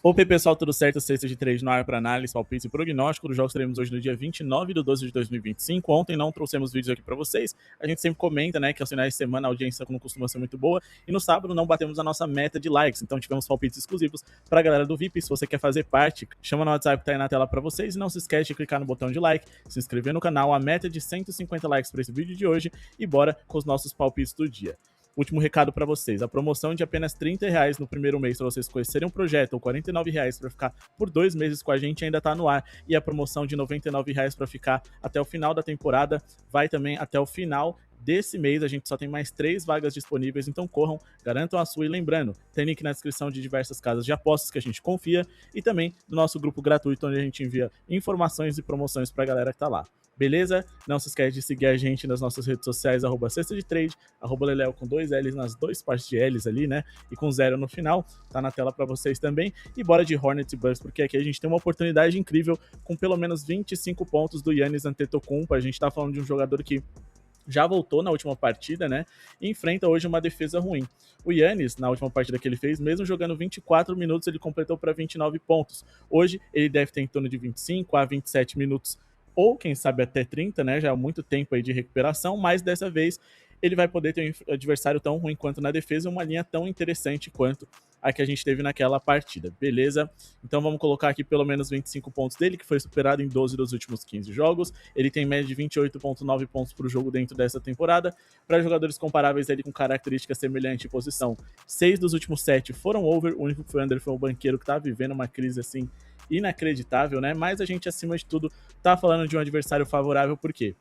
Opa, pessoal, tudo certo? Sexta de trade no ar para análise, palpites e prognóstico dos jogos que teremos hoje no dia 29/12/2025. Ontem não trouxemos vídeos aqui para vocês. A gente sempre comenta, né, que aos finais de semana a audiência não costuma ser muito boa. E no sábado não batemos a nossa meta de likes, então tivemos palpites exclusivos para a galera do VIP. Se você quer fazer parte, chama no WhatsApp que tá aí na tela para vocês. E não se esquece de clicar no botão de like, se inscrever no canal. A meta é de 150 likes para esse vídeo de hoje. E bora com os nossos palpites do dia. Último recado para vocês, a promoção de apenas R$ 30 no primeiro mês para vocês conhecerem um projeto, ou R$ 49 para ficar por 2 meses com a gente ainda está no ar, e a promoção de R$ 99 para ficar até o final da temporada vai também até o final desse mês. A gente só tem mais 3 vagas disponíveis, então corram, garantam a sua. E lembrando, tem link na descrição de diversas casas de apostas que a gente confia e também do nosso grupo gratuito, onde a gente envia informações e promoções para a galera que tá lá. Beleza? Não se esquece de seguir a gente nas nossas redes sociais, @cestadetrade, @leleo com 2 L's nas 2 partes de L's ali, né? E com 0 no final, tá na tela para vocês também. E bora de Hornets e Bucks, porque aqui a gente tem uma oportunidade incrível com pelo menos 25 pontos do Giannis Antetokounmpo. A gente tá falando de um jogador que já voltou na última partida, né? E enfrenta hoje uma defesa ruim. O Giannis, na última partida que ele fez, mesmo jogando 24 minutos, ele completou para 29 pontos. Hoje, ele deve ter em torno de 25 a 27 minutos, ou quem sabe até 30, né? Já há muito tempo aí de recuperação, mas dessa vez ele vai poder ter um adversário tão ruim quanto na defesa, uma linha tão interessante quanto a que a gente teve naquela partida, beleza? Então vamos colocar aqui pelo menos 25 pontos dele, que foi superado em 12 dos últimos 15 jogos. Ele tem média de 28,9 pontos por jogo dentro dessa temporada. Para jogadores comparáveis ele com características semelhantes de posição, 6 dos últimos 7 foram over, o único que foi under foi o Banqueiro, que tá vivendo uma crise assim inacreditável, né? Mas a gente, acima de tudo, tá falando de um adversário favorável, porque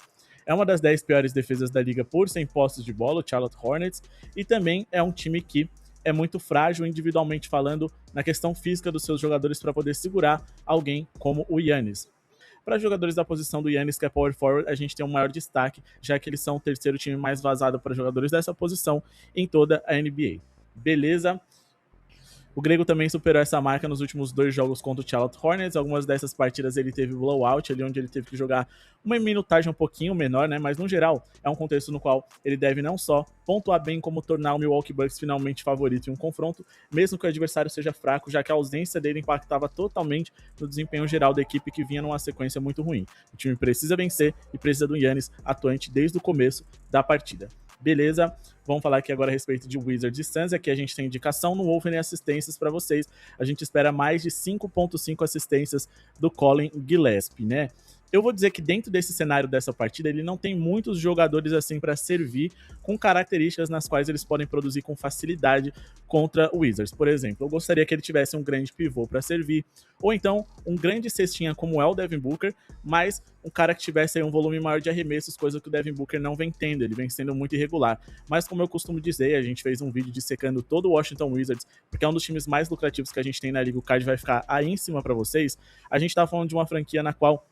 é uma das 10 piores defesas da liga por 100 posses de bola, o Charlotte Hornets, e também é um time que é muito frágil individualmente falando na questão física dos seus jogadores para poder segurar alguém como o Giannis. Para jogadores da posição do Giannis, que é power forward, a gente tem um maior destaque, já que eles são o terceiro time mais vazado para jogadores dessa posição em toda a NBA. Beleza? O grego também superou essa marca nos últimos 2 jogos contra o Charlotte Hornets. Algumas dessas partidas ele teve blowout, ali onde ele teve que jogar uma minutagem um pouquinho menor, né? Mas no geral é um contexto no qual ele deve não só pontuar bem, como tornar o Milwaukee Bucks finalmente favorito em um confronto, mesmo que o adversário seja fraco, já que a ausência dele impactava totalmente no desempenho geral da equipe, que vinha numa sequência muito ruim. O time precisa vencer e precisa do Giannis atuante desde o começo da partida. Beleza? Vamos falar aqui agora a respeito de Wizards e Suns. Aqui a gente tem indicação no Wolfen e assistências para vocês. A gente espera mais de 5,5 assistências do Colin Gillespie, né? Eu vou dizer que dentro desse cenário dessa partida, ele não tem muitos jogadores assim para servir com características nas quais eles podem produzir com facilidade contra o Wizards. Por exemplo, eu gostaria que ele tivesse um grande pivô para servir, ou então um grande cestinha como é o Devin Booker, mas um cara que tivesse aí um volume maior de arremessos, coisa que o Devin Booker não vem tendo, ele vem sendo muito irregular. Mas como eu costumo dizer, a gente fez um vídeo dissecando todo o Washington Wizards, porque é um dos times mais lucrativos que a gente tem na liga, o card vai ficar aí em cima para vocês. A gente tá falando de uma franquia na qual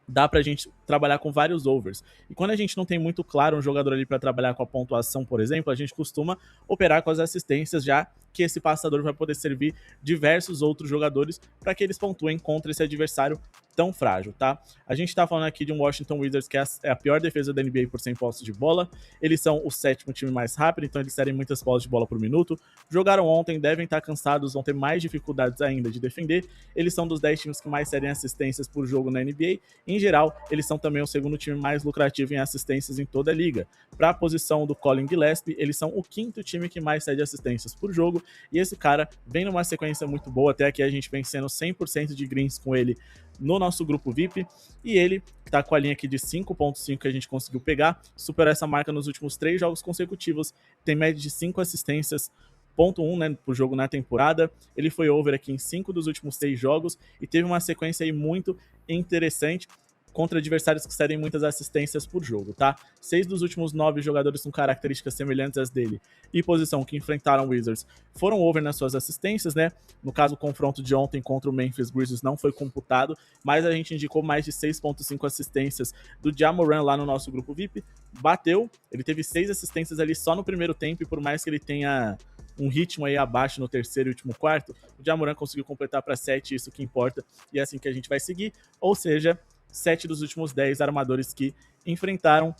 dá pra gente trabalhar com vários overs. E quando a gente não tem muito claro um jogador ali para trabalhar com a pontuação, por exemplo, a gente costuma operar com as assistências, já que esse passador vai poder servir diversos outros jogadores para que eles pontuem contra esse adversário tão frágil, tá? A gente tá falando aqui de um Washington Wizards que é a pior defesa da NBA por 100 posses de bola. Eles são o 7º time mais rápido, então eles cedem muitas posses de bola por minuto. Jogaram ontem, devem estar cansados, vão ter mais dificuldades ainda de defender. Eles são dos 10 times que mais cedem assistências por jogo na NBA. Em geral, eles são também o 2º time mais lucrativo em assistências em toda a liga. Para a posição do Colin Gillespie, eles são o 5º time que mais cede assistências por jogo, e esse cara vem numa sequência muito boa. Até aqui a gente vem sendo 100% de greens com ele no nosso grupo VIP, e ele tá com a linha aqui de 5,5 que a gente conseguiu pegar, superou essa marca nos últimos 3 jogos consecutivos, tem média de 5 assistências, 0,1, né, por jogo na temporada. Ele foi over aqui em 5 dos últimos 6 jogos e teve uma sequência aí muito interessante contra adversários que cedem muitas assistências por jogo, tá? 6 dos últimos 9 jogadores com características semelhantes às dele e posição que enfrentaram o Wizards foram over nas suas assistências, né? No caso, o confronto de ontem contra o Memphis Grizzlies não foi computado, mas a gente indicou mais de 6,5 assistências do Ja Morant lá no nosso grupo VIP. Bateu, ele teve 6 assistências ali só no primeiro tempo, e por mais que ele tenha um ritmo aí abaixo no terceiro e último quarto, o Ja Morant conseguiu completar para 7, isso que importa, e é assim que a gente vai seguir. Ou seja, 7 dos últimos 10 armadores que enfrentaram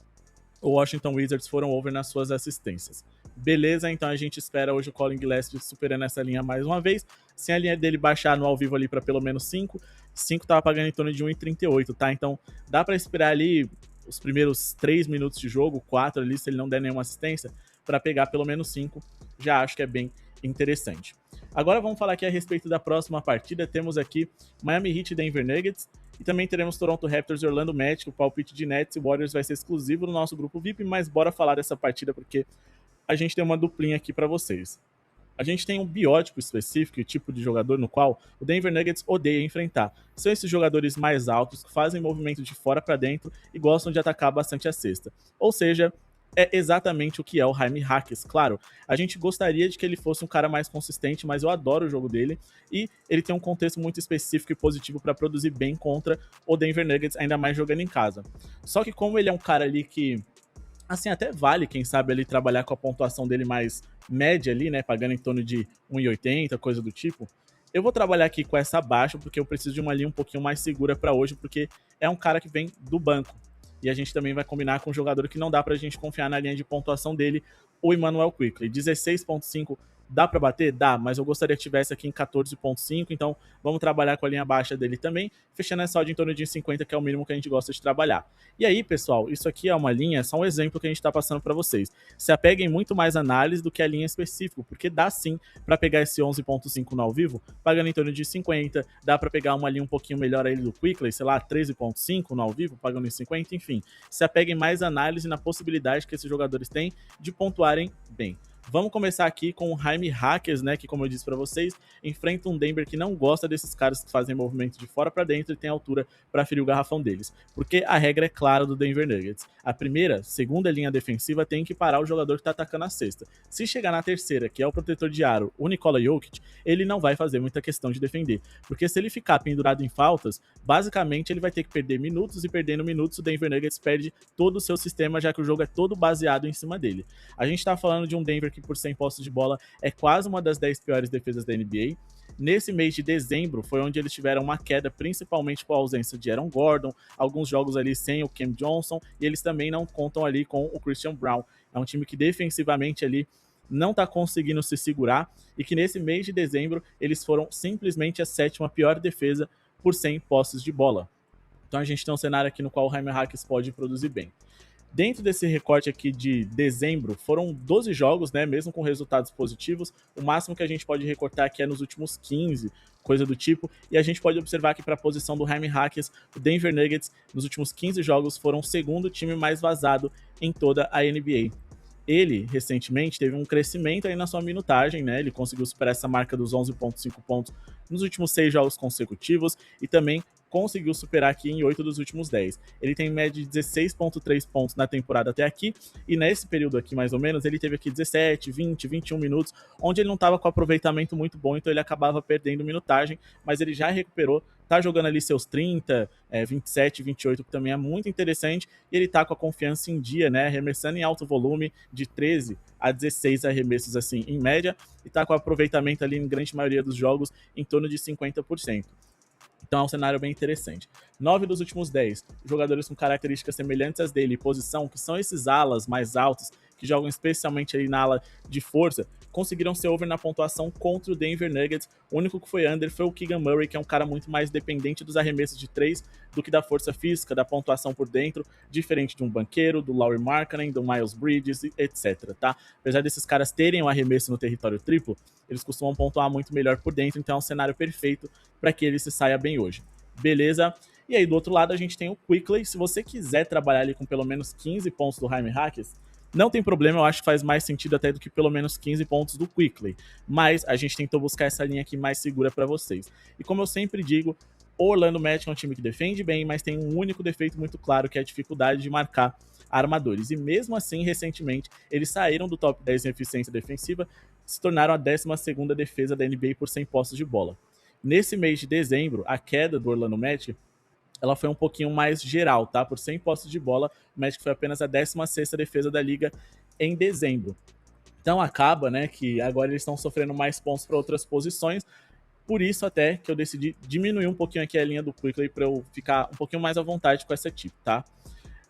o Washington Wizards foram over nas suas assistências. Beleza, então a gente espera hoje o Colin Gillespie superando essa linha mais uma vez. Se a linha dele baixar no ao vivo ali para pelo menos 5, 5 tava pagando em torno de 1,38, tá? Então dá para esperar ali os primeiros 3 minutos de jogo, 4 ali, se ele não der nenhuma assistência, para pegar pelo menos 5, já acho que é bem interessante. Agora vamos falar aqui a respeito da próxima partida. Temos aqui Miami Heat e Denver Nuggets. E também teremos Toronto Raptors e Orlando Magic. O palpite de Nets e Warriors vai ser exclusivo no nosso grupo VIP, mas bora falar dessa partida porque a gente tem uma duplinha aqui para vocês. A gente tem um biótipo específico e tipo de jogador no qual o Denver Nuggets odeia enfrentar. São esses jogadores mais altos que fazem movimento de fora para dentro e gostam de atacar bastante a cesta. Ou seja, é exatamente o que é o Jaime Jaquez. Claro, a gente gostaria de que ele fosse um cara mais consistente, mas eu adoro o jogo dele e ele tem um contexto muito específico e positivo para produzir bem contra o Denver Nuggets, ainda mais jogando em casa. Só que como ele é um cara ali que, assim, até vale, quem sabe, ali trabalhar com a pontuação dele mais média ali, né, pagando em torno de 1,80, coisa do tipo, eu vou trabalhar aqui com essa baixa, porque eu preciso de uma linha um pouquinho mais segura para hoje, porque é um cara que vem do banco. E a gente também vai combinar com um jogador que não dá pra gente confiar na linha de pontuação dele, o Immanuel Quickley. 16,5 dá pra bater? Dá, mas eu gostaria que tivesse aqui em 14,5, então vamos trabalhar com a linha baixa dele também, fechando essa odd em torno de 50, que é o mínimo que a gente gosta de trabalhar. E aí, pessoal, isso aqui é uma linha, é só um exemplo que a gente tá passando pra vocês. Se apeguem muito mais análise do que a linha específica, porque dá sim pra pegar esse 11,5 no ao vivo, pagando em torno de 50, dá pra pegar uma linha um pouquinho melhor aí do Quickley, sei lá, 13,5 no ao vivo, pagando em 50, enfim. Se apeguem mais análise na possibilidade que esses jogadores têm de pontuarem bem. Vamos começar aqui com o Jaime Jaquez, né, que como eu disse para vocês, enfrenta um Denver que não gosta desses caras que fazem movimento de fora para dentro e tem altura para ferir o garrafão deles, porque a regra é clara do Denver Nuggets. A primeira, segunda linha defensiva tem que parar o jogador que está atacando a cesta. Se chegar na terceira, que é o protetor de aro, o Nikola Jokic, ele não vai fazer muita questão de defender, porque se ele ficar pendurado em faltas, basicamente ele vai ter que perder minutos e perdendo minutos o Denver Nuggets perde todo o seu sistema, já que o jogo é todo baseado em cima dele. A gente está falando de um Denver que por 100 posses de bola é quase uma das 10 piores defesas da NBA. Nesse mês de dezembro foi onde eles tiveram uma queda, principalmente com a ausência de Aaron Gordon, alguns jogos ali sem o Cam Johnson, e eles também não contam ali com o Christian Brown. É um time que defensivamente ali não está conseguindo se segurar e que nesse mês de dezembro eles foram simplesmente a 7ª pior defesa por 100 posses de bola. Então a gente tem um cenário aqui no qual o Jaime Jaquez pode produzir bem. Dentro desse recorte aqui de dezembro, foram 12 jogos, né, mesmo com resultados positivos. O máximo que a gente pode recortar aqui é nos últimos 15, coisa do tipo. E a gente pode observar aqui para a posição do Jaime Jaquez, o Denver Nuggets, nos últimos 15 jogos, foram o segundo time mais vazado em toda a NBA. Ele, recentemente, teve um crescimento aí na sua minutagem, né? Ele conseguiu superar essa marca dos 11,5 pontos nos últimos 6 jogos consecutivos e também conseguiu superar aqui em 8 dos últimos 10. Ele tem média de 16,3 pontos na temporada até aqui, e nesse período aqui, mais ou menos, ele teve aqui 17, 20, 21 minutos, onde ele não estava com aproveitamento muito bom, então ele acabava perdendo minutagem, mas ele já recuperou, tá jogando ali seus 30, 27, 28, que também é muito interessante, e ele tá com a confiança em dia, né, arremessando em alto volume, de 13 a 16 arremessos, assim, em média, e tá com aproveitamento ali, em grande maioria dos jogos, em torno de 50%. Então é um cenário bem interessante. 9 dos últimos 10 jogadores com características semelhantes às dele e posição, que são esses alas mais altos, que jogam especialmente ali na ala de força, conseguiram ser over na pontuação contra o Denver Nuggets. O único que foi under foi o Keegan Murray, que é um cara muito mais dependente dos arremessos de 3 do que da força física, da pontuação por dentro, diferente de um banqueiro, do Lauri Markkanen, do Miles Bridges, etc, tá? Apesar desses caras terem um arremesso no território triplo, eles costumam pontuar muito melhor por dentro, então é um cenário perfeito para que ele se saia bem hoje. Beleza? E aí do outro lado a gente tem o Quickley. Se você quiser trabalhar ali com pelo menos 15 pontos do Jaime Jaquez, não tem problema, eu acho que faz mais sentido até do que pelo menos 15 pontos do Quickley. Mas a gente tentou buscar essa linha aqui mais segura para vocês. E como eu sempre digo, o Orlando Magic é um time que defende bem, mas tem um único defeito muito claro, que é a dificuldade de marcar armadores. E mesmo assim, recentemente, eles saíram do top 10 em eficiência defensiva, se tornaram a 12ª defesa da NBA por 100 posses de bola. Nesse mês de dezembro, a queda do Orlando Magic, ela foi um pouquinho mais geral, tá? Por 100 posses de bola, o Magic foi apenas a 16ª defesa da liga em dezembro. Então acaba, né, que agora eles estão sofrendo mais pontos para outras posições, por isso até que eu decidi diminuir um pouquinho aqui a linha do Quickley para eu ficar um pouquinho mais à vontade com essa tip, tá?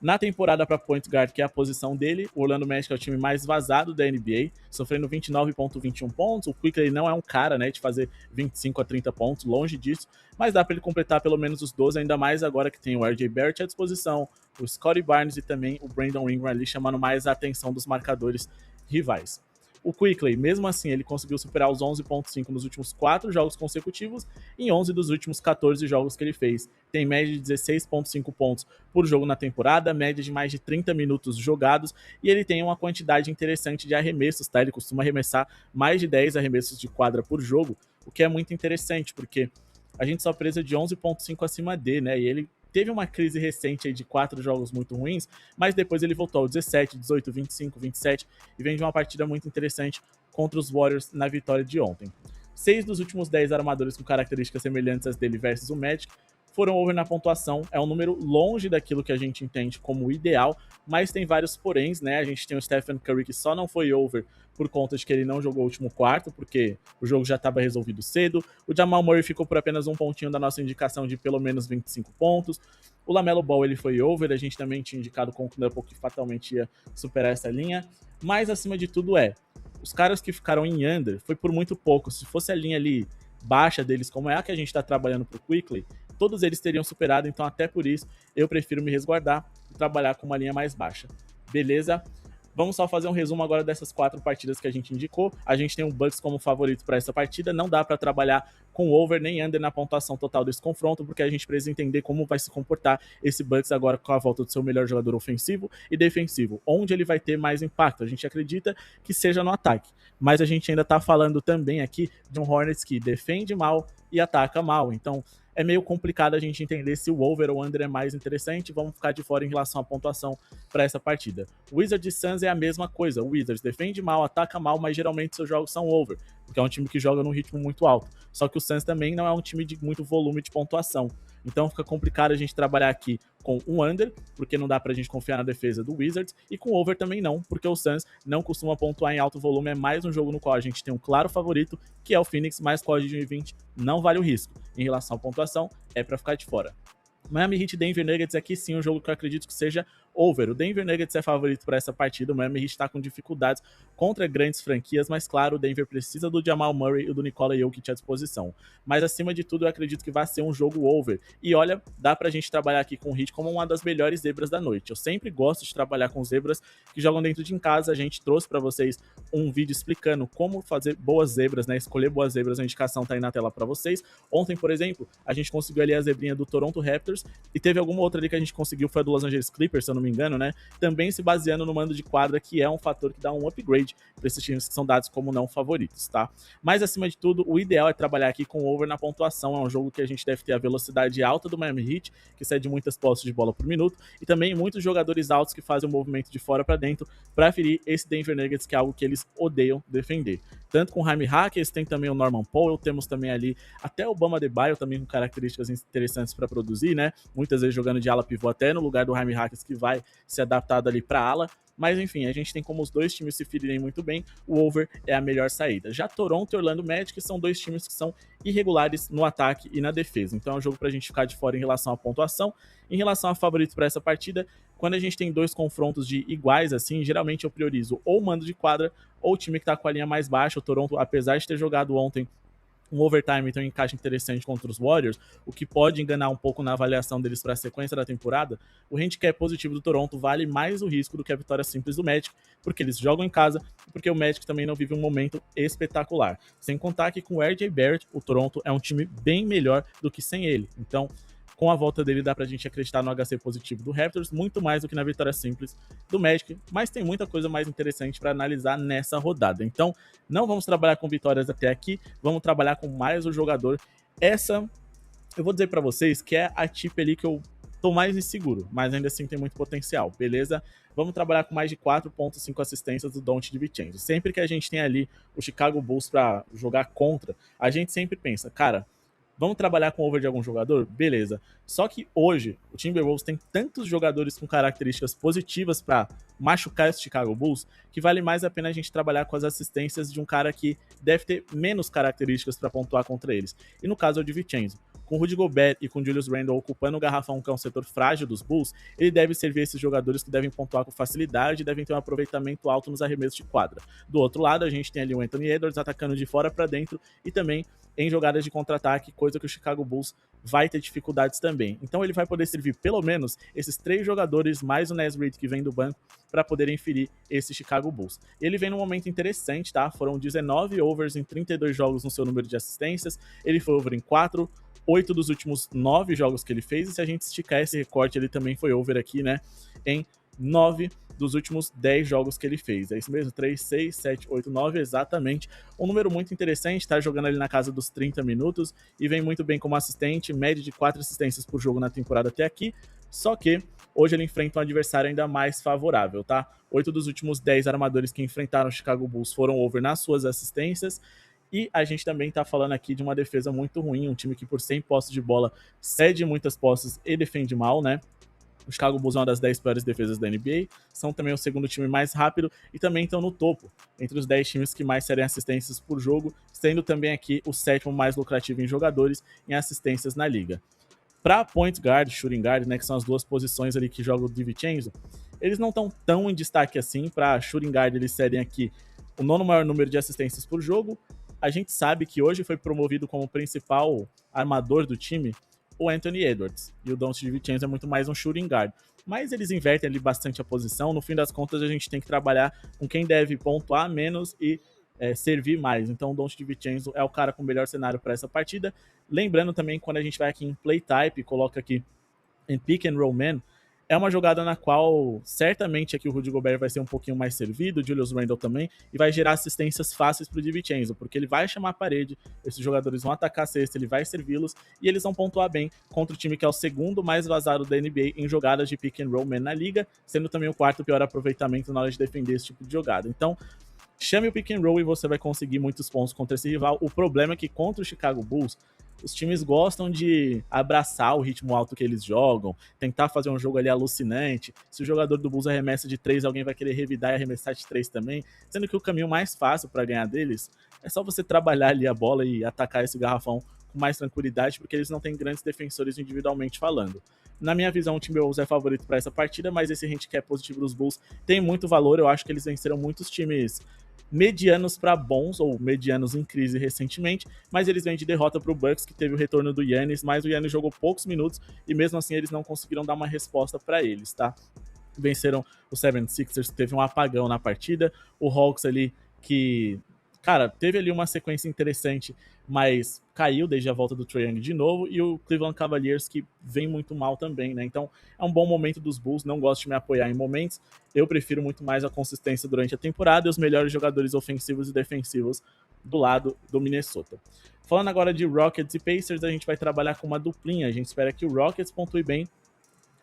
Na temporada para point guard, que é a posição dele, o Orlando Magic é o time mais vazado da NBA, sofrendo 29,21 pontos. O Quickley não é um cara, né, de fazer 25 a 30 pontos, longe disso, mas dá para ele completar pelo menos os 12, ainda mais agora que tem o RJ Barrett à disposição, o Scottie Barnes e também o Brandon Ingram ali chamando mais a atenção dos marcadores rivais. O Quickley, mesmo assim, ele conseguiu superar os 11,5 nos últimos 4 jogos consecutivos, em 11 dos últimos 14 jogos que ele fez. Tem média de 16,5 pontos por jogo na temporada, média de mais de 30 minutos jogados, e ele tem uma quantidade interessante de arremessos, tá? Ele costuma arremessar mais de 10 arremessos de quadra por jogo, o que é muito interessante, porque a gente só precisa de 11,5 acima dele, né? E ele teve uma crise recente aí de 4 jogos muito ruins, mas depois ele voltou ao 17, 18, 25, 27 e vem de uma partida muito interessante contra os Warriors na vitória de ontem. 6 dos últimos 10 armadores com características semelhantes às dele versus o Magic foram over na pontuação. É um número longe daquilo que a gente entende como ideal, mas tem vários poréns, né? A gente tem o Stephen Curry que só não foi over por conta de que ele não jogou o último quarto, porque o jogo já estava resolvido cedo. O Jamal Murray ficou por apenas um pontinho da nossa indicação de pelo menos 25 pontos. O LaMelo Ball ele foi over, a gente também tinha indicado com o Knuckle que fatalmente ia superar essa linha. Mas acima de tudo os caras que ficaram em under foi por muito pouco. Se fosse a linha ali baixa deles, como é a que a gente está trabalhando pro Quickley, todos eles teriam superado, então até por isso eu prefiro me resguardar e trabalhar com uma linha mais baixa. Beleza? Vamos só fazer um resumo agora dessas 4 partidas que a gente indicou. A gente tem o Bucks como favorito para essa partida. Não dá para trabalhar com over nem under na pontuação total desse confronto, porque a gente precisa entender como vai se comportar esse Bucks agora com a volta do seu melhor jogador ofensivo e defensivo. Onde ele vai ter mais impacto? A gente acredita que seja no ataque. Mas a gente ainda está falando também aqui de um Hornets que defende mal e ataca mal. Então é meio complicado a gente entender se o over ou under é mais interessante. Vamos ficar de fora em relação à pontuação para essa partida. Wizards e Suns é a mesma coisa. O Wizards defende mal, ataca mal, mas geralmente seus jogos são over, porque é um time que joga num ritmo muito alto. Só que o Suns também não é um time de muito volume de pontuação. Então fica complicado a gente trabalhar aqui com um under, porque não dá pra gente confiar na defesa do Wizards, e com over também não, porque o Suns não costuma pontuar em alto volume, é mais um jogo no qual a gente tem um claro favorito, que é o Phoenix, mais código de 2020 não vale o risco. Em relação à pontuação, é pra ficar de fora. Miami Heat e Denver Nuggets aqui sim um jogo que eu acredito que seja over. O Denver Nuggets é favorito para essa partida, o Miami Heat está com dificuldades contra grandes franquias, mas claro, o Denver precisa do Jamal Murray e do Nikola Jokic à disposição. Mas acima de tudo, eu acredito que vai ser um jogo over. E olha, dá pra gente trabalhar aqui com o Heat como uma das melhores zebras da noite. Eu sempre gosto de trabalhar com zebras que jogam dentro de casa. A gente trouxe para vocês um vídeo explicando como fazer boas zebras, né? Escolher boas zebras, a indicação tá aí na tela para vocês. Ontem, por exemplo, a gente conseguiu ali a zebrinha do Toronto Raptors e teve alguma outra ali que a gente conseguiu, foi a do Los Angeles Clippers, se eu não me engano, né? Também se baseando no mando de quadra, que é um fator que dá um upgrade para esses times que são dados como não favoritos, tá? Mas acima de tudo, o ideal é trabalhar aqui com over na pontuação. É um jogo que a gente deve ter a velocidade alta do Miami Heat, que cede muitas posses de bola por minuto, e também muitos jogadores altos que fazem o movimento de fora para dentro para ferir esse Denver Nuggets, que é algo que eles odeiam defender. Tanto com o Jaime Hackers, tem também o Norman Powell, temos também ali até o Bama Adebayo, também com características interessantes para produzir, né? Muitas vezes jogando de ala pivô até no lugar do Jaime Hackers, que vai ser adaptado ali para ala. Mas enfim, a gente tem como os dois times se ferirem muito bem, o over é a melhor saída. Já Toronto e Orlando Magic são dois times que são irregulares no ataque e na defesa. Então é um jogo pra gente ficar de fora em relação à pontuação. Em relação a favoritos para essa partida, quando a gente tem dois confrontos de iguais assim, geralmente eu priorizo ou o mando de quadra ou o time que tá com a linha mais baixa. O Toronto, apesar de ter jogado ontem um overtime, então um encaixe interessante contra os Warriors, o que pode enganar um pouco na avaliação deles para a sequência da temporada, o handicap positivo do Toronto vale mais o risco do que a vitória simples do Magic, porque eles jogam em casa, porque o Magic também não vive um momento espetacular. Sem contar que com o RJ Barrett, o Toronto é um time bem melhor do que sem ele. Então, com a volta dele, dá pra gente acreditar no HC positivo do Raptors, muito mais do que na vitória simples do Magic, mas tem muita coisa mais interessante para analisar nessa rodada. Então, não vamos trabalhar com vitórias até aqui, vamos trabalhar com mais o jogador. Essa, eu vou dizer para vocês que é a tip ali que eu tô mais inseguro, mas ainda assim tem muito potencial, beleza? Vamos trabalhar com mais de 4.5 assistências do Donte DiVincenzo. Sempre que a gente tem ali o Chicago Bulls para jogar contra, a gente sempre pensa, cara, vamos trabalhar com over de algum jogador? Beleza. Só que hoje, o Timberwolves tem tantos jogadores com características positivas para machucar esse Chicago Bulls, que vale mais a pena a gente trabalhar com as assistências de um cara que deve ter menos características para pontuar contra eles. E no caso é o DiVincenzo. Com o Rudy Gobert e com o Julius Randle ocupando o garrafão, que é um setor frágil dos Bulls, ele deve servir esses jogadores que devem pontuar com facilidade e devem ter um aproveitamento alto nos arremessos de quadra. Do outro lado, a gente tem ali o Anthony Edwards atacando de fora para dentro e também em jogadas de contra-ataque, coisa que o Chicago Bulls vai ter dificuldades também. Então ele vai poder servir pelo menos esses 3 jogadores, mais o Naz Reid que vem do banco, para poderem ferir esse Chicago Bulls. Ele vem num momento interessante, tá? Foram 19 overs em 32 jogos no seu número de assistências, ele foi over em 4, 8 dos últimos 9 jogos que ele fez, e se a gente esticar esse recorte, ele também foi over aqui, né, em 9 dos últimos 10 jogos que ele fez. É isso mesmo? 3, 6, 7, 8, 9, exatamente. Um número muito interessante, tá jogando ali na casa dos 30 minutos e vem muito bem como assistente, média de 4 assistências por jogo na temporada até aqui, só que hoje ele enfrenta um adversário ainda mais favorável, tá? 8 dos últimos 10 armadores que enfrentaram o Chicago Bulls foram over nas suas assistências, e a gente também tá falando aqui de uma defesa muito ruim, um time que por 100 posses de bola cede muitas posses e defende mal, né? O Chicago Bulls é uma das 10 piores defesas da NBA, são também o segundo time mais rápido e também estão no topo, entre os 10 times que mais cedem assistências por jogo, sendo também aqui o 7º mais lucrativo em jogadores em assistências na liga. Para point guard, shooting guard, né, que são as duas posições ali que joga o DiVincenzo, eles não estão tão em destaque assim. Para shooting guard, eles cedem aqui o 9º maior número de assistências por jogo. A gente sabe que hoje foi promovido como principal armador do time o Anthony Edwards, e o Donte DiVincenzo é muito mais um shooting guard. Mas eles invertem ali bastante a posição. No fim das contas, a gente tem que trabalhar com quem deve pontuar menos e servir mais. Então o Donte DiVincenzo é o cara com o melhor cenário para essa partida. Lembrando também, quando a gente vai aqui em play type, coloca aqui em pick and roll man, é uma jogada na qual certamente aqui o Rudy Gobert vai ser um pouquinho mais servido, o Julius Randle também, e vai gerar assistências fáceis para o DiVincenzo, porque ele vai chamar a parede, esses jogadores vão atacar a cesta, ele vai servi-los e eles vão pontuar bem contra o time que é o segundo mais vazado da NBA em jogadas de pick and roll man na liga, sendo também o 4º pior aproveitamento na hora de defender esse tipo de jogada. Então, chame o pick and roll e você vai conseguir muitos pontos contra esse rival. O problema é que contra o Chicago Bulls, os times gostam de abraçar o ritmo alto que eles jogam, tentar fazer um jogo ali alucinante. Se o jogador do Bulls arremessa de 3, alguém vai querer revidar e arremessar de 3 também, sendo que o caminho mais fácil para ganhar deles é só você trabalhar ali a bola e atacar esse garrafão com mais tranquilidade, porque eles não têm grandes defensores individualmente falando. Na minha visão, o Timberwolves é favorito para essa partida, mas esse handicap positivo dos Bulls tem muito valor. Eu acho que eles venceram muitos times medianos para bons, ou medianos em crise recentemente, mas eles vêm de derrota para o Bucks, que teve o retorno do Giannis, mas o Giannis jogou poucos minutos e mesmo assim eles não conseguiram dar uma resposta para eles, tá? Venceram o 76ers, que teve um apagão na partida, o Hawks ali que, cara, teve ali uma sequência interessante, mas caiu desde a volta do Trae Young de novo, e o Cleveland Cavaliers, que vem muito mal também, né? Então é um bom momento dos Bulls, não gosto de me apoiar em momentos, eu prefiro muito mais a consistência durante a temporada e os melhores jogadores ofensivos e defensivos do lado do Minnesota. Falando agora de Rockets e Pacers, a gente vai trabalhar com uma duplinha, a gente espera que o Rockets pontue bem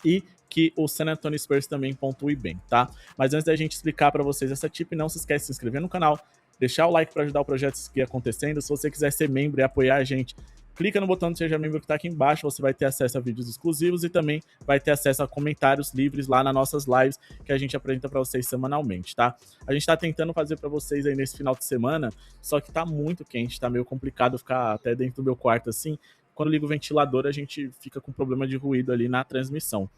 e que o San Antonio Spurs também pontue bem, tá? Mas antes da gente explicar para vocês essa tip, não se esquece de se inscrever no canal, deixar o like para ajudar o projeto a seguir acontecendo. Se você quiser ser membro e apoiar a gente, clica no botão de Seja Membro que está aqui embaixo, você vai ter acesso a vídeos exclusivos e também vai ter acesso a comentários livres lá nas nossas lives que a gente apresenta para vocês semanalmente, tá? A gente está tentando fazer para vocês aí nesse final de semana, só que tá muito quente, tá meio complicado ficar até dentro do meu quarto assim. Quando liga o ventilador, a gente fica com problema de ruído ali na transmissão.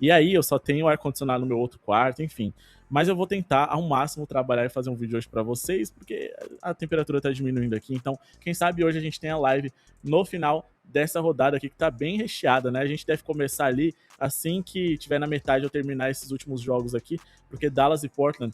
E aí eu só tenho ar-condicionado no meu outro quarto, enfim. Mas eu vou tentar ao máximo trabalhar e fazer um vídeo hoje para vocês, porque a temperatura tá diminuindo aqui. Então, quem sabe hoje a gente tem a live no final dessa rodada aqui, que tá bem recheada, né? A gente deve começar ali assim que tiver na metade eu terminar esses últimos jogos aqui, porque Dallas e Portland,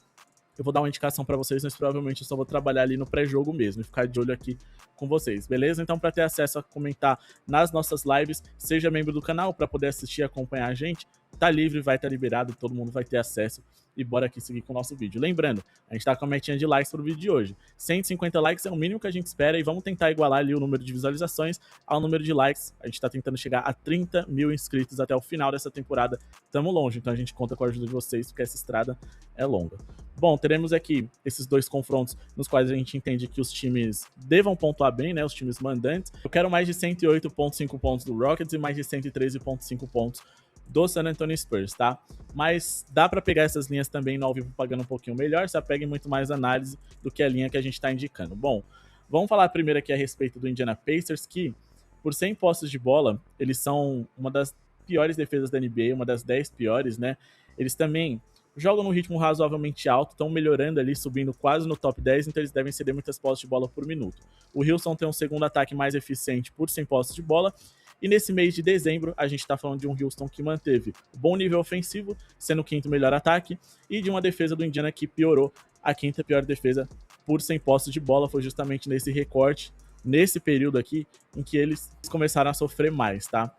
eu vou dar uma indicação para vocês, mas provavelmente eu só vou trabalhar ali no pré-jogo mesmo e ficar de olho aqui com vocês, beleza? Então, para ter acesso a comentar nas nossas lives, seja membro do canal para poder assistir e acompanhar a gente. Tá livre, vai estar liberado, todo mundo vai ter acesso. E bora aqui seguir com o nosso vídeo. Lembrando, a gente tá com a metinha de likes pro vídeo de hoje. 150 likes é o mínimo que a gente espera e vamos tentar igualar ali o número de visualizações ao número de likes. A gente tá tentando chegar a 30 mil inscritos até o final dessa temporada. Tamo longe, então a gente conta com a ajuda de vocês, porque essa estrada é longa. Bom, teremos aqui esses dois confrontos nos quais a gente entende que os times devam pontuar bem, né? Os times mandantes. Eu quero mais de 108,5 pontos do Rockets e mais de 113,5 pontos do San Antonio Spurs, tá? Mas dá para pegar essas linhas também no ao vivo pagando um pouquinho melhor, se apegue muito mais análise do que a linha que a gente está indicando. Bom, vamos falar primeiro aqui a respeito do Indiana Pacers, que por 100 posses de bola, eles são uma das piores defesas da NBA, uma das 10 piores, né? Eles também jogam num ritmo razoavelmente alto, estão melhorando ali, subindo quase no top 10, então eles devem ceder muitas posses de bola por minuto. O Houston tem um segundo ataque mais eficiente por 100 posses de bola, e nesse mês de dezembro, a gente está falando de um Houston que manteve bom nível ofensivo, sendo o quinto melhor ataque, e de uma defesa do Indiana que piorou. A quinta pior defesa por 100 posses de bola foi justamente nesse recorte, nesse período aqui, em que eles começaram a sofrer mais, tá?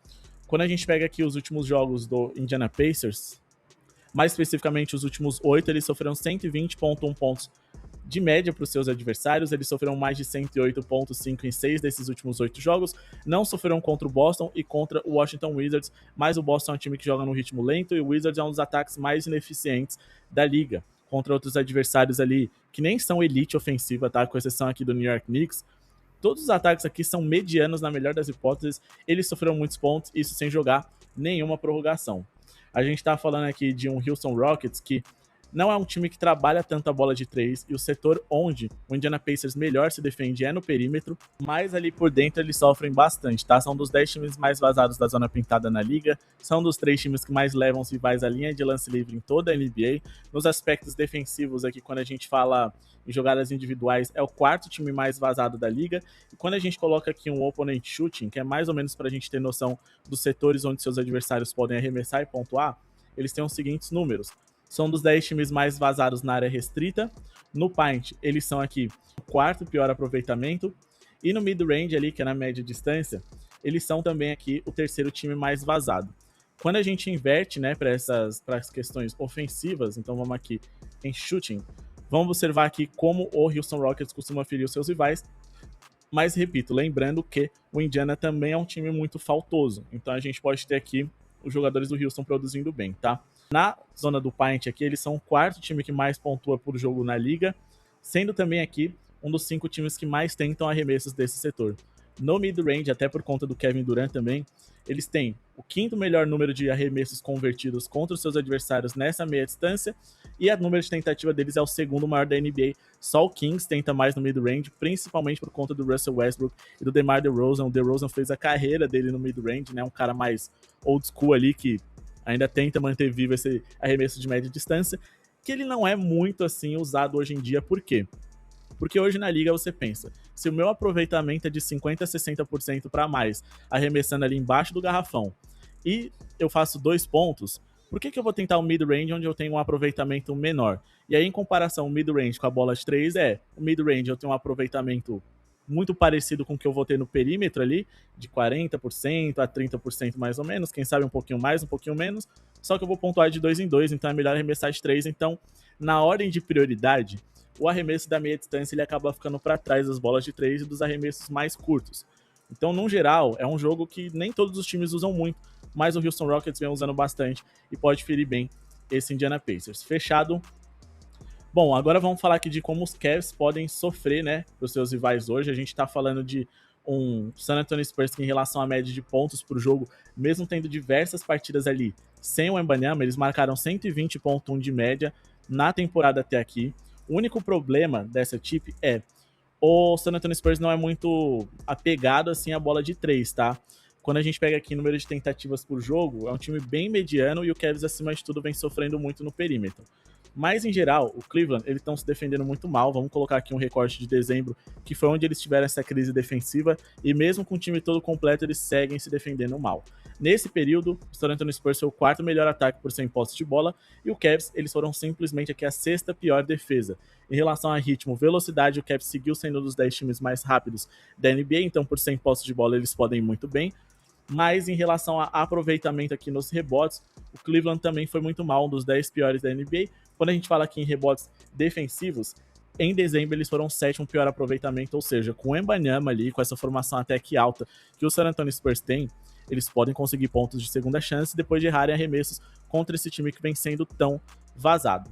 Quando a gente pega aqui os últimos jogos do Indiana Pacers, mais especificamente os últimos 8, eles sofreram 120,1 pontos de média para os seus adversários, eles sofreram mais de 108,5 em 6 desses últimos 8 jogos, não sofreram contra o Boston e contra o Washington Wizards, mas o Boston é um time que joga no ritmo lento e o Wizards é um dos ataques mais ineficientes da liga, contra outros adversários ali que nem são elite ofensiva, tá? Com exceção aqui do New York Knicks. Todos os ataques aqui são medianos, na melhor das hipóteses, eles sofreram muitos pontos, isso sem jogar nenhuma prorrogação. A gente tá falando aqui de um Houston Rockets que não é um time que trabalha tanto a bola de 3, e o setor onde o Indiana Pacers melhor se defende é no perímetro, mas ali por dentro eles sofrem bastante, tá? São dos 10 times mais vazados da zona pintada na liga, são dos 3 times que mais levam os rivais à linha de lance livre em toda a NBA. Nos aspectos defensivos aqui, quando a gente fala em jogadas individuais, é o quarto time mais vazado da liga, e quando a gente coloca aqui um opponent shooting, que é mais ou menos para a gente ter noção dos setores onde seus adversários podem arremessar e pontuar, eles têm os seguintes números. São dos 10 times mais vazados na área restrita. No paint, eles são aqui o quarto pior aproveitamento. E no mid-range ali, que é na média distância, eles são também aqui o terceiro time mais vazado. Quando a gente inverte, né, para as questões ofensivas, então vamos aqui em shooting, vamos observar aqui como o Houston Rockets costuma ferir os seus rivais. Mas, repito, lembrando que o Indiana também é um time muito faltoso. Então a gente pode ter aqui os jogadores do Houston produzindo bem, tá? Na zona do paint aqui, eles são o quarto time que mais pontua por jogo na liga, sendo também aqui um dos 5 times que mais tentam arremessos desse setor. No mid-range, até por conta do Kevin Durant também, eles têm o quinto melhor número de arremessos convertidos contra os seus adversários nessa meia distância, e o número de tentativa deles é o segundo maior da NBA. Só o Kings tenta mais no mid-range, principalmente por conta do Russell Westbrook e do DeMar DeRozan. O DeRozan fez a carreira dele no mid-range, né? Um cara mais old school ali que ainda tenta manter vivo esse arremesso de média distância, que ele não é muito assim usado hoje em dia. Por quê? Porque hoje na liga você pensa, se o meu aproveitamento é de 50% a 60% para mais, arremessando ali embaixo do garrafão, e eu faço 2 pontos, por que eu vou tentar o mid-range onde eu tenho um aproveitamento menor? E aí, em comparação, o mid-range com a bola de 3 o mid-range eu tenho um aproveitamento muito parecido com o que eu vou ter no perímetro ali, de 40% a 30% mais ou menos, quem sabe um pouquinho mais, um pouquinho menos, só que eu vou pontuar de 2 em 2, então é melhor arremessar de 3. Então, na ordem de prioridade, o arremesso da meia distância ele acaba ficando para trás das bolas de 3 e dos arremessos mais curtos. Então, no geral, é um jogo que nem todos os times usam muito, mas o Houston Rockets vem usando bastante e pode ferir bem esse Indiana Pacers. Fechado. Bom, agora vamos falar aqui de como os Cavs podem sofrer, né, para os seus rivais hoje. A gente está falando de um San Antonio Spurs que, em relação à média de pontos por jogo, mesmo tendo diversas partidas ali sem o Wembanyama, eles marcaram 120,1 de média na temporada até aqui. O único problema dessa equipe é o San Antonio Spurs não é muito apegado assim à bola de 3, tá? Quando a gente pega aqui o número de tentativas por jogo, é um time bem mediano e o Cavs, acima de tudo, vem sofrendo muito no perímetro. Mas, em geral, o Cleveland, eles estão se defendendo muito mal. Vamos colocar aqui um recorte de dezembro, que foi onde eles tiveram essa crise defensiva, e mesmo com o time todo completo, eles seguem se defendendo mal. Nesse período, o San Antonio Spurs foi o quarto melhor ataque por 100 posses de bola, e o Cavs, eles foram simplesmente aqui a sexta pior defesa. Em relação a ritmo, velocidade, o Cavs seguiu sendo um dos 10 times mais rápidos da NBA, então por 100 posses de bola eles podem ir muito bem. Mas em relação a aproveitamento aqui nos rebotes, o Cleveland também foi muito mal, um dos 10 piores da NBA. Quando a gente fala aqui em rebotes defensivos, em dezembro eles foram o 7º pior aproveitamento, ou seja, com o Wembanyama ali, com essa formação até que alta que o San Antonio Spurs tem, eles podem conseguir pontos de segunda chance depois de errarem arremessos contra esse time que vem sendo tão vazado.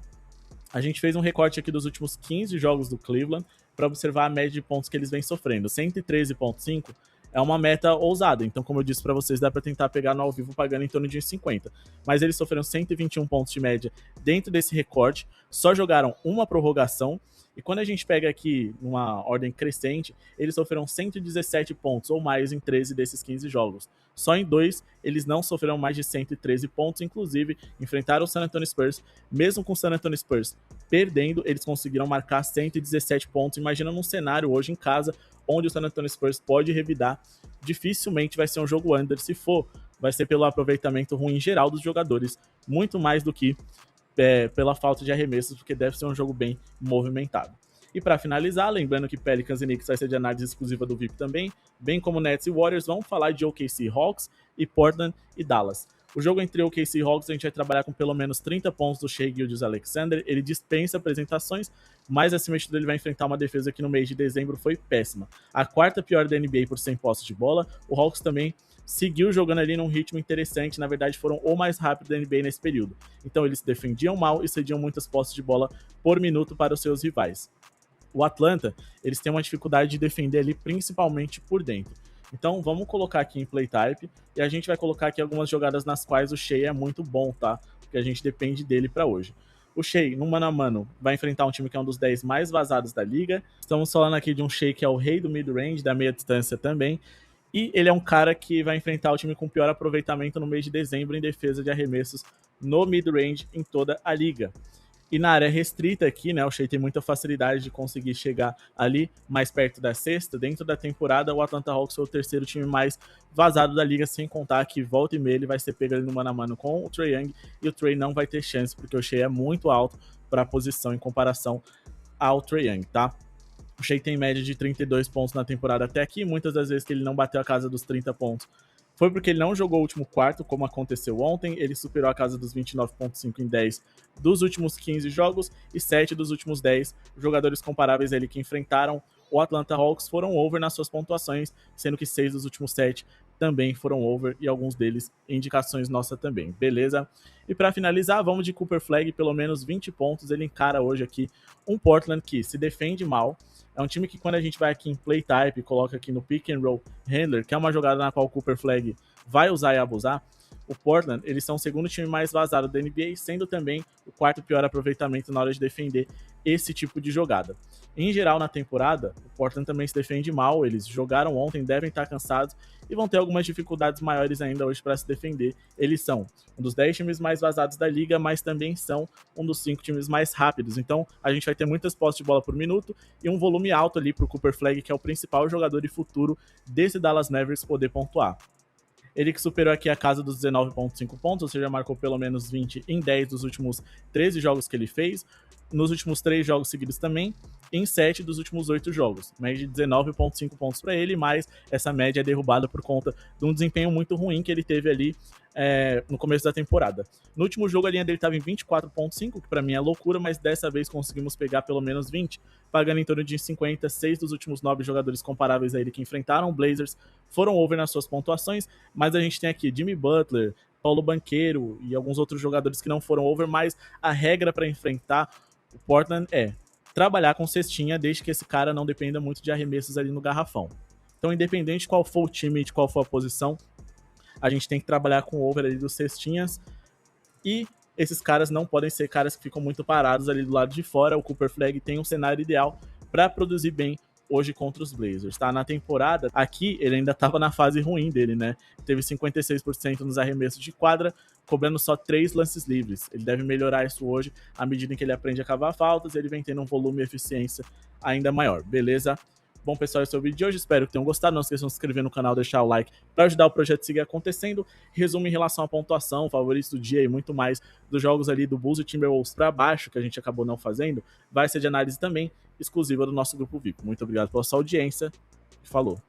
A gente fez um recorte aqui dos últimos 15 jogos do Cleveland para observar a média de pontos que eles vêm sofrendo. 113,5 é uma meta ousada, então como eu disse para vocês, dá para tentar pegar no ao vivo pagando em torno de 50. Mas eles sofreram 121 pontos de média dentro desse recorte, só jogaram uma prorrogação, E quando a gente pega aqui numa ordem crescente, eles sofreram 117 pontos ou mais em 13 desses 15 jogos. Só em 2 eles não sofreram mais de 113 pontos, inclusive enfrentaram o San Antonio Spurs. Mesmo com o San Antonio Spurs perdendo, eles conseguiram marcar 117 pontos. Imagina num cenário hoje em casa, onde o San Antonio Spurs pode revidar. Dificilmente vai ser um jogo under. Se for, vai ser pelo aproveitamento ruim geral dos jogadores, muito mais do que pela falta de arremessos, porque deve ser um jogo bem movimentado. E para finalizar, lembrando que Pelicans e Knicks vai ser de análise exclusiva do VIP também, bem como Nets e Warriors, vamos falar de OKC Hawks e Portland e Dallas. O jogo entre OKC e Hawks a gente vai trabalhar com pelo menos 30 pontos do Shai Gilgeous-Alexander. Ele dispensa apresentações, mas acima de tudo ele vai enfrentar uma defesa que no mês de dezembro foi péssima. A quarta pior da NBA por 100 posses de bola. O Hawks também seguiu jogando ali num ritmo interessante, na verdade foram o mais rápido da NBA nesse período. Então eles se defendiam mal e cediam muitas posses de bola por minuto para os seus rivais. O Atlanta, eles têm uma dificuldade de defender ali principalmente por dentro. Então vamos colocar aqui em Playtype e a gente vai colocar aqui algumas jogadas nas quais o Shai é muito bom, tá? Porque a gente depende dele para hoje. O Shai, no mano a mano, vai enfrentar um time que é um dos 10 mais vazados da liga. Estamos falando aqui de um Shai que é o rei do mid-range, da meia distância também. E ele é um cara que vai enfrentar o time com pior aproveitamento no mês de dezembro em defesa de arremessos no mid-range em toda a liga. E na área restrita aqui, né, o Shai tem muita facilidade de conseguir chegar ali mais perto da cesta. Dentro da temporada, o Atlanta Hawks foi o terceiro time mais vazado da liga, sem contar que volta e meia ele vai ser pego ali no mano a mano com o Trae Young, e o Trae não vai ter chance, porque o Shai é muito alto para a posição em comparação ao Trae Young, tá? O Shai tem média de 32 pontos na temporada até aqui. Muitas das vezes que ele não bateu a casa dos 30 pontos foi porque ele não jogou o último quarto, como aconteceu ontem. Ele superou a casa dos 29,5 em 10 dos últimos 15 jogos e 7 dos últimos 10. Jogadores comparáveis a ele que enfrentaram o Atlanta Hawks foram over nas suas pontuações, sendo que 6 dos últimos 7 também foram over e alguns deles indicações nossa também, beleza? E para finalizar, vamos de Cooper Flag, pelo menos 20 pontos. Ele encara hoje aqui um Portland que se defende mal. É um time que quando a gente vai aqui em play type, coloca aqui no pick and roll handler, que é uma jogada na qual o Cooper Flag vai usar e abusar, o Portland, eles são o segundo time mais vazado da NBA, sendo também o quarto pior aproveitamento na hora de defender esse tipo de jogada. Em geral, na temporada, o Portland também se defende mal. Eles jogaram ontem, devem estar cansados e vão ter algumas dificuldades maiores ainda hoje para se defender. Eles são um dos 10 times mais vazados da liga, mas também são um dos 5 times mais rápidos. Então, a gente vai ter muitas posses de bola por minuto e um volume alto ali para o Cooper Flag, que é o principal jogador e futuro desse Dallas Mavericks, poder pontuar. Ele que superou aqui a casa dos 19,5 pontos, ou seja, marcou pelo menos 20 em 10 dos últimos 13 jogos que ele fez. Nos últimos 3 jogos seguidos também, em 7 dos últimos 8 jogos. Média de 19,5 pontos para ele, mas essa média é derrubada por conta de um desempenho muito ruim que ele teve ali no começo da temporada. No último jogo a linha dele estava em 24,5, que para mim é loucura, mas dessa vez conseguimos pegar pelo menos 20, pagando em torno de 50. 6 dos últimos 9 jogadores comparáveis a ele que enfrentaram o Blazers foram over nas suas pontuações, mas a gente tem aqui Jimmy Butler, Paulo Banchero e alguns outros jogadores que não foram over, mas a regra para enfrentar o Portland é trabalhar com cestinha, desde que esse cara não dependa muito de arremessos ali no garrafão. Então, independente de qual for o time e de qual for a posição, a gente tem que trabalhar com o over ali dos cestinhas, e esses caras não podem ser caras que ficam muito parados ali do lado de fora. O Cooper Flag tem um cenário ideal para produzir bem hoje contra os Blazers, tá? Na temporada, aqui ele ainda estava na fase ruim dele, né? Teve 56% nos arremessos de quadra, cobrando só 3 lances livres. Ele deve melhorar isso hoje, à medida em que ele aprende a cavar faltas, ele vem tendo um volume e eficiência ainda maior, beleza? Bom, pessoal, esse é o vídeo de hoje, espero que tenham gostado. Não esqueçam de se inscrever no canal, deixar o like para ajudar o projeto a seguir acontecendo. Resumo em relação à pontuação, favoritos do dia e muito mais dos jogos ali do Bulls e Timberwolves para baixo, que a gente acabou não fazendo, vai ser de análise também exclusiva do nosso grupo VIP. Muito obrigado pela sua audiência e falou!